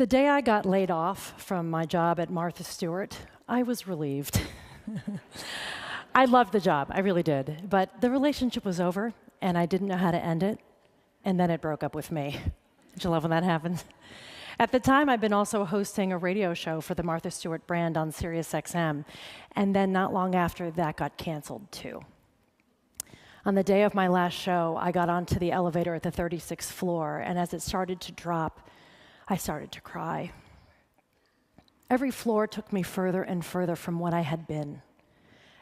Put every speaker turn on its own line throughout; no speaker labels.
The day I got laid off from my job at Martha Stewart, I was relieved. I loved the job, I really did. But the relationship was over, and I didn't know how to end it, and then it broke up with me. Don't you love when that happens? At the time, I'd been also hosting a radio show for the Martha Stewart brand on SiriusXM, and then not long after, that got canceled too. On the day of my last show, I got onto the elevator at the 36th floor, and as it started to drop, I started to cry. Every floor took me further and further from what I had been.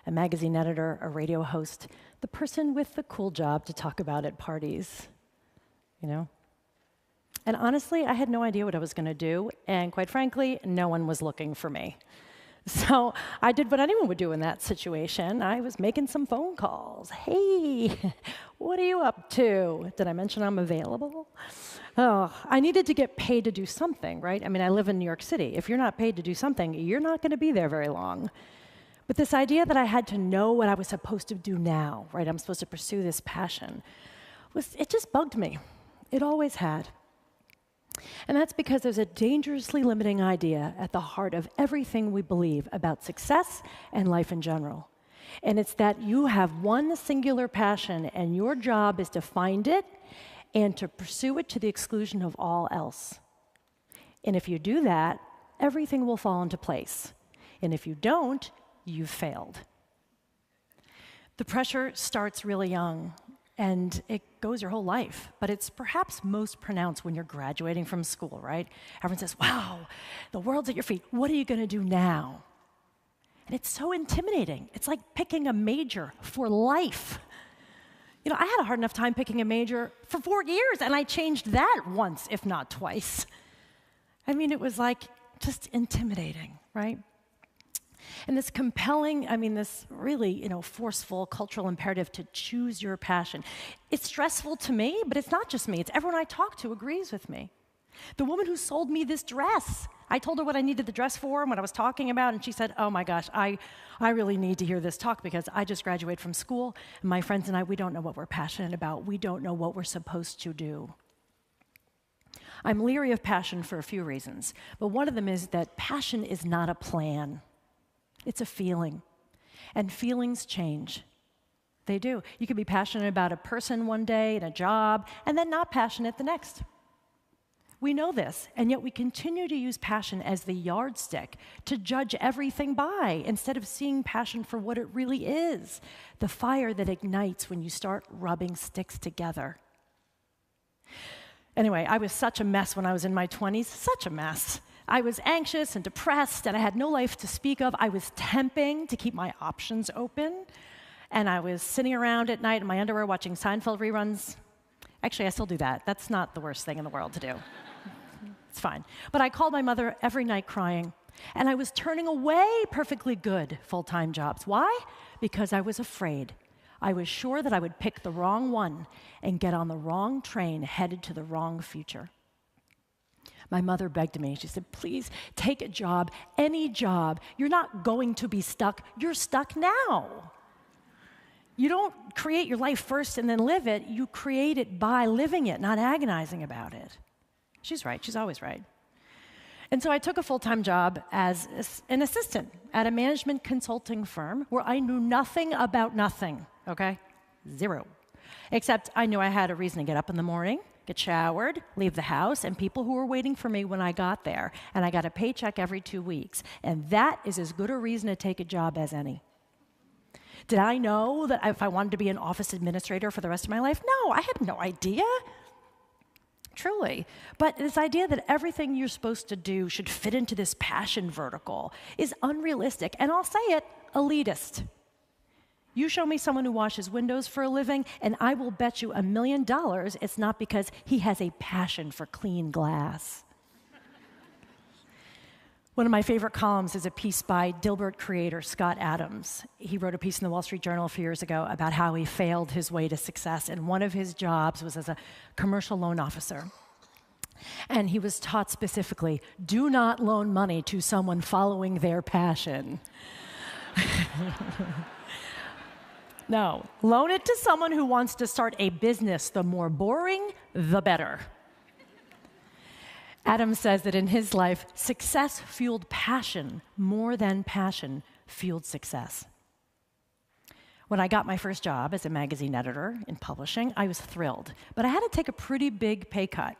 A magazine editor, a radio host, the person with the cool job to talk about at parties, you know? And honestly, I had no idea what I was going to do, and quite frankly, no one was looking for me. So I did what anyone would do in that situation. I was making some phone calls. Hey, what are you up to? Did I mention I'm available? Oh, I needed to get paid to do something, right? I mean, I live in New York City. If you're not paid to do something, you're not going to be there very long. But this idea that I had to know what I was supposed to do now, right? I'm supposed to pursue this passion, it just bugged me. It always had. And that's because there's a dangerously limiting idea at the heart of everything we believe about success and life in general. And it's that you have one singular passion, and your job is to find it and to pursue it to the exclusion of all else. And if you do that, everything will fall into place. And if you don't, you've failed. The pressure starts really young, and it goes your whole life, but it's perhaps most pronounced when you're graduating from school, right? Everyone says, wow, the world's at your feet. What are you going to do now? And it's so intimidating. It's like picking a major for life. You know, I had a hard enough time picking a major for 4 years, and I changed that once, if not twice. I mean, it was like just intimidating, right? And this compelling, this really, forceful cultural imperative to choose your passion. It's stressful to me, but it's not just me. It's everyone I talk to agrees with me. The woman who sold me this dress, I told her what I needed the dress for and what I was talking about, and she said, oh my gosh, I really need to hear this talk because I just graduated from school, and my friends and I, we don't know what we're passionate about. We don't know what we're supposed to do. I'm leery of passion for a few reasons, but one of them is that passion is not a plan. It's a feeling, and feelings change. They do. You could be passionate about a person one day and a job, and then not passionate the next. We know this, and yet we continue to use passion as the yardstick to judge everything by, instead of seeing passion for what it really is, the fire that ignites when you start rubbing sticks together. Anyway, I was such a mess when I was in my 20s, such a mess. I was anxious and depressed, and I had no life to speak of. I was temping to keep my options open, and I was sitting around at night in my underwear watching Seinfeld reruns. Actually, I still do that. That's not the worst thing in the world to do. It's fine. But I called my mother every night crying, and I was turning away perfectly good full-time jobs. Why? Because I was afraid. I was sure that I would pick the wrong one and get on the wrong train headed to the wrong future. My mother begged me. She said, please take a job, any job. You're not going to be stuck. You're stuck now. You don't create your life first and then live it. You create it by living it, not agonizing about it. She's right. She's always right. And so I took a full-time job as an assistant at a management consulting firm where I knew nothing about nothing, okay? Zero. Except I knew I had a reason to get up in the morning, get showered, leave the house, and people who were waiting for me when I got there. And I got a paycheck every 2 weeks. And that is as good a reason to take a job as any. Did I know that if I wanted to be an office administrator for the rest of my life? No, I had no idea. Truly. But this idea that everything you're supposed to do should fit into this passion vertical is unrealistic, and I'll say it, elitist. You show me someone who washes windows for a living, and I will bet you $1 million it's not because he has a passion for clean glass. One of my favorite columns is a piece by Dilbert creator Scott Adams. He wrote a piece in the Wall Street Journal a few years ago about how he failed his way to success, and one of his jobs was as a commercial loan officer. And he was taught specifically, do not loan money to someone following their passion. No, loan it to someone who wants to start a business. The more boring, the better. Adam says that in his life, success fueled passion more than passion fueled success. When I got my first job as a magazine editor in publishing, I was thrilled. But I had to take a pretty big pay cut.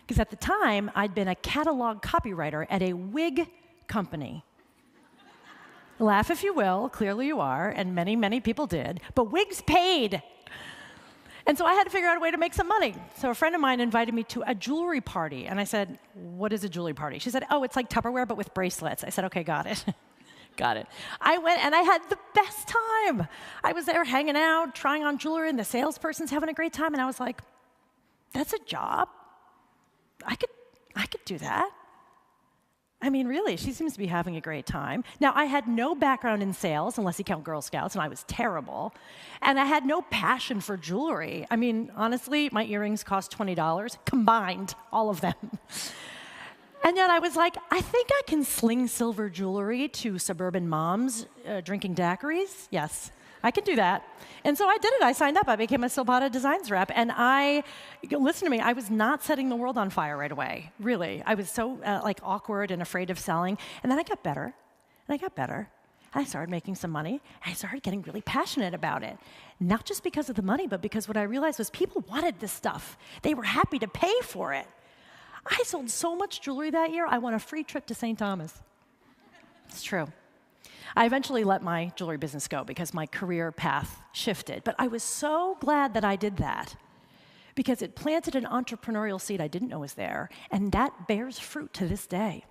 Because at the time, I'd been a catalog copywriter at a wig company. Laugh if you will, clearly you are, and many, many people did. But wigs paid. And so I had to figure out a way to make some money. So a friend of mine invited me to a jewelry party. And I said, what is a jewelry party? She said, oh, it's like Tupperware, but with bracelets. I said, okay, got it. Got it. I went and I had the best time. I was there hanging out, trying on jewelry, and the salesperson's having a great time. And I was like, that's a job. I could do that. I mean, really, she seems to be having a great time. Now, I had no background in sales, unless you count Girl Scouts, and I was terrible. And I had no passion for jewelry. I mean, honestly, my earrings cost $20, combined, all of them. And yet I was like, I think I can sling silver jewelry to suburban moms drinking daiquiris. Yes, I can do that. And so I did it. I signed up. I became a Silvata Designs rep. And listen to me, I was not setting the world on fire right away, really. I was so awkward and afraid of selling. And then I got better, and I got better. And I started making some money, and I started getting really passionate about it. Not just because of the money, but because what I realized was people wanted this stuff. They were happy to pay for it. I sold so much jewelry that year, I won a free trip to St. Thomas. It's true. I eventually let my jewelry business go because my career path shifted. But I was so glad that I did that because it planted an entrepreneurial seed I didn't know was there, and that bears fruit to this day.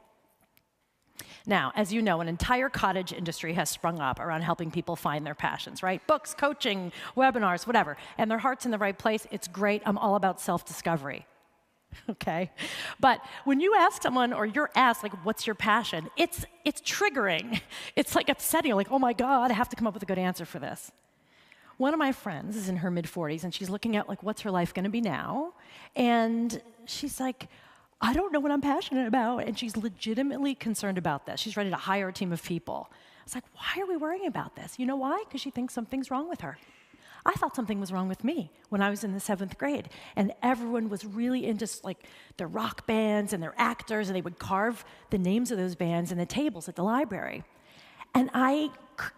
Now, as you know, an entire cottage industry has sprung up around helping people find their passions, right? Books, coaching, webinars, whatever. And their heart's in the right place. It's great. I'm all about self-discovery. Okay? But when you ask someone, or you're asked, like, what's your passion? It's triggering. It's like upsetting. Like, oh my God, I have to come up with a good answer for this. One of my friends is in her mid-40s, and she's looking at, like, what's her life going to be now? And she's like, I don't know what I'm passionate about. And she's legitimately concerned about this. She's ready to hire a team of people. I was like, why are we worrying about this? You know why? Because she thinks something's wrong with her. I thought something was wrong with me when I was in the 7th grade. And everyone was really into like their rock bands and their actors, and they would carve the names of those bands in the tables at the library. And I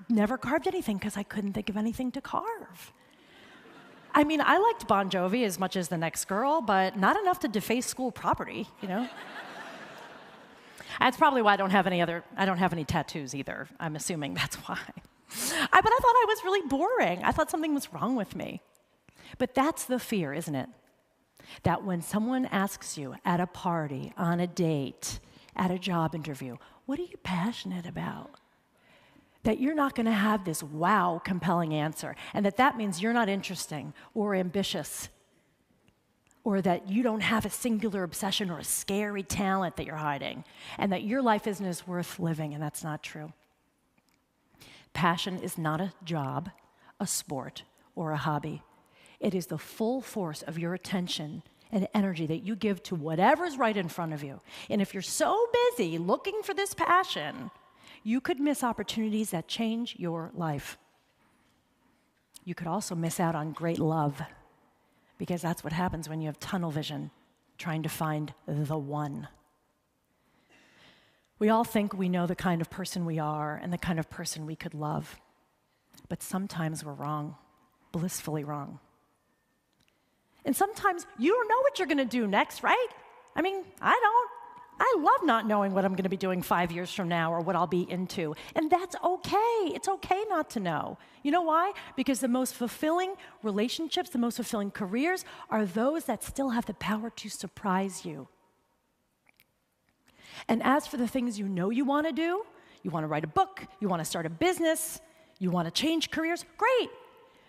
never carved anything because I couldn't think of anything to carve. I mean, I liked Bon Jovi as much as the next girl, but not enough to deface school property, you know? That's probably why I don't have any tattoos either. I'm assuming that's why. But I thought I was really boring. I thought something was wrong with me. But that's the fear, isn't it? That when someone asks you at a party, on a date, at a job interview, what are you passionate about? That you're not going to have this wow, compelling answer, and that means you're not interesting or ambitious, or that you don't have a singular obsession or a scary talent that you're hiding, and that your life isn't as worth living, and that's not true. Passion is not a job, a sport, or a hobby. It is the full force of your attention and energy that you give to whatever's right in front of you. And if you're so busy looking for this passion, you could miss opportunities that change your life. You could also miss out on great love, because that's what happens when you have tunnel vision, trying to find the one. We all think we know the kind of person we are and the kind of person we could love. But sometimes we're wrong, blissfully wrong. And sometimes you don't know what you're going to do next, right? I mean, I don't. I love not knowing what I'm going to be doing 5 years from now or what I'll be into. And that's okay. It's okay not to know. You know why? Because the most fulfilling relationships, the most fulfilling careers are those that still have the power to surprise you. And as for the things you know you want to do, you want to write a book, you want to start a business, you want to change careers, great.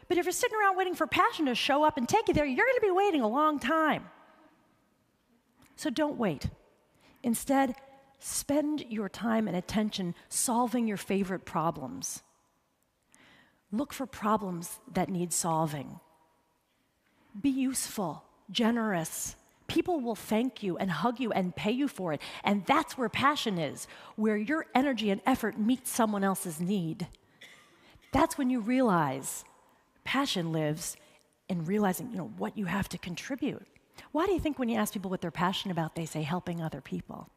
But if you're sitting around waiting for passion to show up and take you there, you're going to be waiting a long time. So don't wait. Instead, spend your time and attention solving your favorite problems. Look for problems that need solving. Be useful, generous. People will thank you and hug you and pay you for it. And that's where passion is, where your energy and effort meet someone else's need. That's when you realize passion lives in realizing, what you have to contribute. Why do you think when you ask people what they're passionate about, they say helping other people?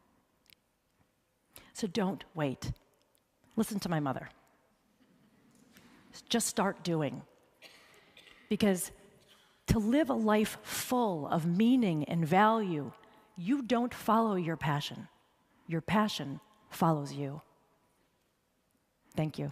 So don't wait. Listen to my mother. Just start doing. Because to live a life full of meaning and value, you don't follow your passion. Your passion follows you. Thank you.